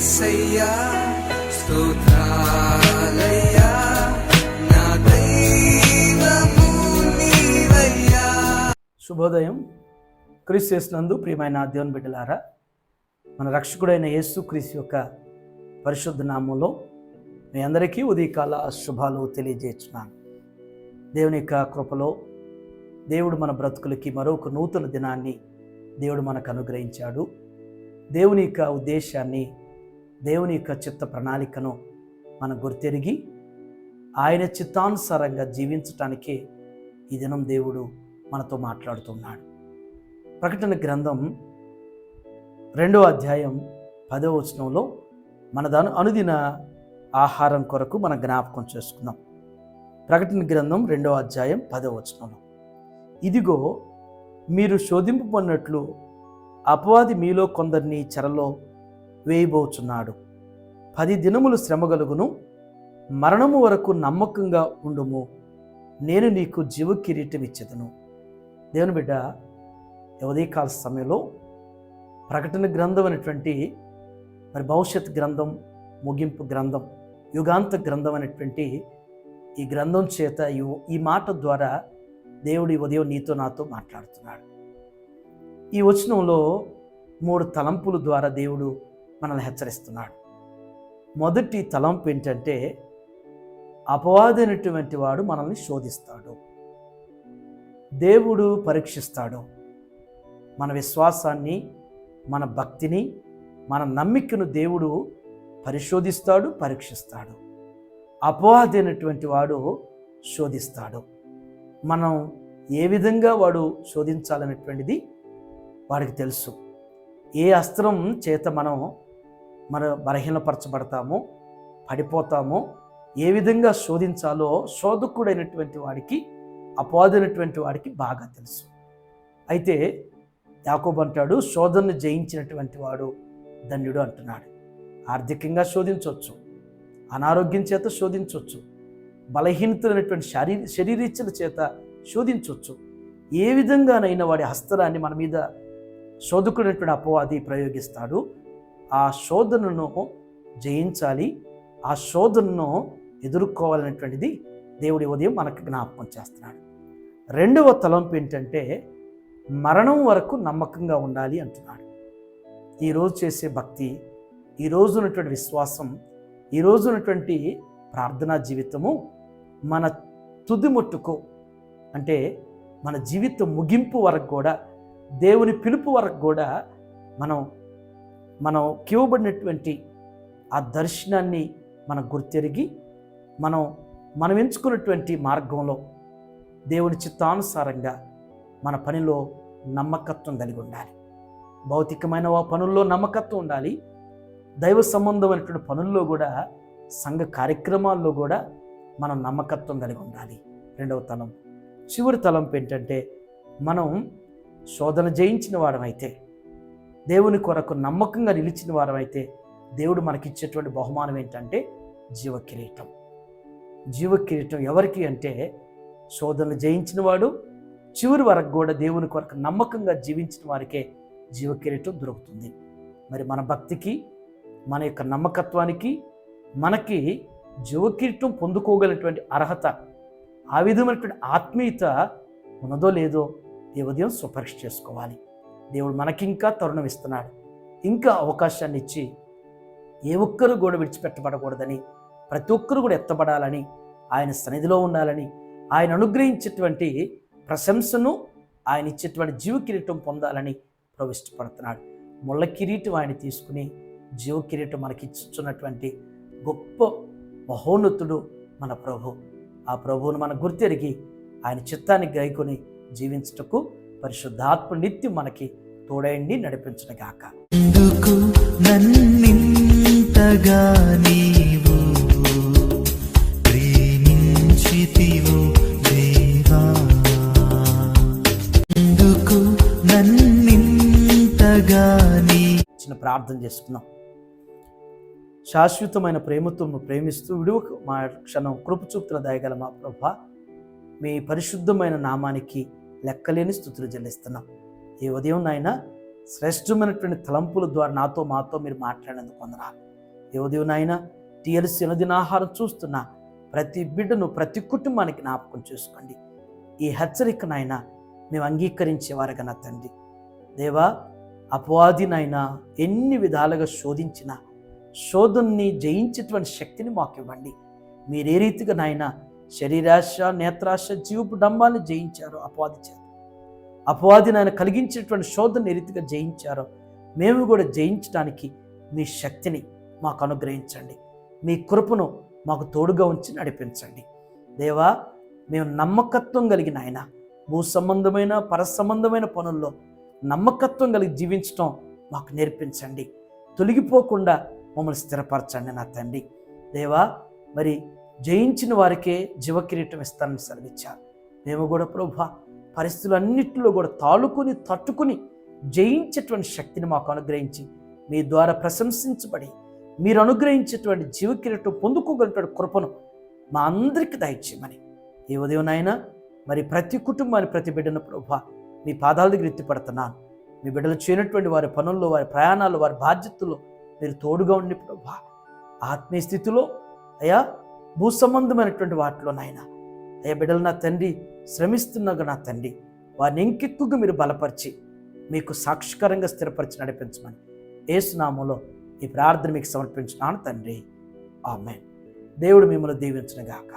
యేసయ్యా స్తోత్రాలయ్యా నా దైవము నీవయ్యా. శుభోదయం. క్రీస్తు యేసునందు ప్రియమైన దేవుని బిడ్డలారా, మన రక్షకుడైన యేసు క్రీస్తు యొక్క పరిశుద్ధ నామంలో మీ అందరికీ ఉదయకాల శుభాలు తెలియజేస్తున్నాను. దేవుని యొక్క కృపలో దేవుడు మన బ్రతుకులకి మరొక నూతన దినాన్ని దేవుడు మనకు అనుగ్రహించాడు. దేవుని యొక్క ఉద్దేశాన్ని, దేవుని యొక్క చిత్త ప్రణాళికను మనం గుర్తెరిగి ఆయన చిత్తానుసారంగా జీవించటానికే ఈ దినం దేవుడు మనతో మాట్లాడుతున్నాడు. ప్రకటన గ్రంథం 2వ అధ్యాయం 10వ వచనంలో మన అనుదిన ఆహారం కొరకు మనం జ్ఞాపకం చేసుకుందాం. ప్రకటన గ్రంథం 2వ అధ్యాయం 10వ వచనంలో, ఇదిగో మీరు శోధింపబడినట్లు అపవాది మీలో కొందరిని చెరలో వేయబోచున్నాడు. 10 దినములు శ్రమ కలుగును, మరణము వరకు నమ్మకంగా ఉండుము, నేను నీకు జీవ కిరీటం ఇచ్చేదను. దేవుని బిడ్డ, ఉదయకాల సమయంలో ప్రకటన గ్రంథం అనేటువంటి భవిష్యత్ గ్రంథం, ముగింపు గ్రంథం, యుగాంత గ్రంథం అనేటువంటి ఈ గ్రంథం చేత ఈ మాట ద్వారా దేవుడి ఉదయం నీతో నాతో మాట్లాడుతున్నాడు. ఈ వచనంలో 3 తలంపుల ద్వారా దేవుడు మనల్ని హెచ్చరిస్తున్నాడు. మొదటి తలంపు ఏంటంటే, అపవాది అనేటువంటి వాడు మనల్ని శోధిస్తాడు, దేవుడు పరీక్షిస్తాడు. మన విశ్వాసాన్ని, మన భక్తిని, మన నమ్మికను దేవుడు పరిశోధిస్తాడు, పరీక్షిస్తాడు. అపవాది అనేటువంటి వాడు శోధిస్తాడు. మనం ఏ విధంగా వాడు శోధించాలనేటువంటిది వాడికి తెలుసు. ఏ అస్త్రం చేత మనం బలహీనపరచబడతామో, పడిపోతామో, ఏ విధంగా శోధించాలో శోధకుడైనటువంటి వాడికి, అపవాదైనటువంటి వాడికి బాగా తెలుసు. అయితే యాకోబు అంటాడు, శోధనను జయించినటువంటి వాడు ధన్యుడు అంటున్నాడు. ఆర్థికంగా శోధించవచ్చు, అనారోగ్యం చేత శోధించవచ్చు, బలహీనతలైనటువంటి శరీరీచ్చల చేత శోధించవచ్చు. ఏ విధంగానైనా వాడి హస్తరాన్ని మన మీద శోధకుడైనటువంటి అపవాది ప్రయోగిస్తాడు. ఆ శోధనను జయించాలి, ఆ శోధనను ఎదుర్కోవాలనేటువంటిది దేవుడి ఉదయం మనకు జ్ఞాపకం చేస్తున్నాడు. 2వ తలంపు ఏంటంటే, మరణం వరకు నమ్మకంగా ఉండాలి అంటున్నాడు. ఈరోజు చేసే భక్తి, ఈరోజు ఉన్నటువంటి విశ్వాసం, ఈరోజు ఉన్నటువంటి ప్రార్థనా జీవితము మన తుది ముట్టుకు, అంటే మన జీవితం ముగింపు వరకు కూడా, దేవుని పిలుపు వరకు కూడా మనం ఇవ్వబడినటువంటి ఆ దర్శనాన్ని మనం గుర్తెరిగి మనం ఎంచుకున్నటువంటి మార్గంలో దేవుని చిత్తానుసారంగా మన పనిలో నమ్మకత్వం కలిగి ఉండాలి. భౌతికమైన పనుల్లో నమ్మకత్వం ఉండాలి. దైవ సంబంధమైనటువంటి పనుల్లో కూడా, సంఘ కార్యక్రమాల్లో కూడా మనం నమ్మకత్వం కలిగి ఉండాలి. 2వ తలంపు. చివరి తలంపు ఏంటంటే, మనం శోధన జయించిన వారమైతే, దేవుని కొరకు నమ్మకంగా నిలిచిన వారమైతే, దేవుడు మనకిచ్చేటువంటి బహుమానం ఏంటంటే జీవ కిరీటం. జీవ కిరీటం ఎవరికి అంటే, శోధనలు జయించిన వాడు, చివరి వరకు కూడా దేవుని కొరకు నమ్మకంగా జీవించిన వారికే జీవ కిరీటం దొరుకుతుంది. మరి మన భక్తికి, మన యొక్క నమ్మకత్వానికి మనకి జీవ కిరీటం పొందుకోగలిగినటువంటి అర్హత, ఆ విధమైనటువంటి ఆత్మీయత ఉన్నదో లేదో ఈ ఉదయం స్వపరీక్ష చేసుకోవాలి. దేవుడు మనకింకా తరుణం ఇస్తున్నాడు, ఇంకా అవకాశాన్ని ఇచ్చి ఏ ఒక్కరు కూడా విడిచిపెట్టబడకూడదని, ప్రతి ఒక్కరు కూడా ఎత్తబడాలని, ఆయన సన్నిధిలో ఉండాలని, ఆయన అనుగ్రహించేటువంటి ప్రశంసను, ఆయన ఇచ్చేటువంటి జీవ కిరీటం పొందాలని ప్రవిష్టపడుతున్నాడు. ముళ్ళ కిరీటం ఆయన తీసుకుని జీవ కిరీటం మనకి ఇచ్చున్నటువంటి గొప్ప మహోన్నతుడు మన ప్రభు. ఆ ప్రభువును మనం గుర్తెరిగి ఆయన చిత్తాన్ని గైకొని జీవించుటకు పరిశుద్ధాత్మ నిత్యం మనకి తోడైండి నడిపించుగాక. ఎందుకు నన్నింతగా నీవు ప్రేమించితివో దేవా, ఎందుకు నన్నింతగా నీ. చిన్న ప్రార్థన చేసుకుందాం. శాశ్వతమైన ప్రేమతో ప్రేమిస్తూ విడువక మా క్షణం కృప చూపుతున్న దయగల మా ప్రభా, మీ పరిశుద్ధమైన నామానికి లెక్కలేని స్తుతులు చెల్లిస్తున్నాం. ఈ ఉదయం నాయన శ్రేష్టమైనటువంటి తలంపుల ద్వారా మాతో మీరు మాట్లాడినందుకు వందనాలు. యువదేవు నాయన టీఎల్సీ అనుదినాహారం చూస్తున్న ప్రతి బిడ్డను ప్రతి కుటుంబానికి జ్ఞాపకం చేసుకోండి. ఈ హెచ్చరిక నాయన మేము అంగీకరించేవారుగా నా తండ్రి. దేవా, అపవాది నాయన ఎన్ని విధాలుగా శోధించిన శోధనని జయించేటువంటి శక్తిని మాకు ఇవ్వండి. మీరే రీతిగా నాయన శరీరాశ, నేత్రాశ, జీవపు డంబాన్ని జయించారో అపవాది చేత, అపవాది నాయన కలిగించేటువంటి శోధన ఏ రీతిగా జయించారో మేము కూడా జయించడానికి మీ శక్తిని మాకు అనుగ్రహించండి. మీ కృపను మాకు తోడుగా ఉంచి నడిపించండి. దేవా, మేము నమ్మకత్వం కలిగిన ఆయన భూ సంబంధమైన పర సంబంధమైన పనుల్లో నమ్మకత్వం కలిగి జీవించటం మాకు నేర్పించండి. తొలగిపోకుండా మమ్మల్ని స్థిరపరచండి నా తండ్రి. దేవా, మరి జయించిన వారికే జీవకిరీటం ఇస్తానని సెలవిచ్చారు. మేము కూడా ప్రభువా పరిస్థితులన్నింటిలో కూడా తాళుకుని తట్టుకుని జయించేటువంటి శక్తిని మాకు అనుగ్రహించి మీ ద్వారా ప్రశంసించబడి మీరు అనుగ్రహించేటువంటి జీవకిరీటం పొందుకోగలిగినటువంటి కృపను మా అందరికీ దయచేయమని ఈ ఉదయం నాయన మరి ప్రతి కుటుంబాన్ని ప్రతి బిడ్డను ప్రభువా మీ పాదాల దగ్గర ఎత్తిపడుతున్నాను. మీ బిడ్డలు చేయనటువంటి వారి పనుల్లో, వారి ప్రయాణాలు, వారి బాధ్యతల్లో మీరు తోడుగా ఉండి ప్రభువా ఆత్మీయ స్థితిలో అయ్యా భూ సంబంధమైనటువంటి వాటిలో నాయన అయ్యా బిడ్డలు నా తండ్రి శ్రమిస్తున్నాగా నా తండ్రి వారిని ఇంకెక్కువగా మీరు బలపరిచి మీకు సాక్షికరంగా స్థిరపరిచి నడిపించమని యేసు నామములో ఈ ప్రార్థన మీకు సమర్పించున్నాను తండ్రి. ఆమేన్. దేవుడు మిమ్మల్ని దీవించును గాక.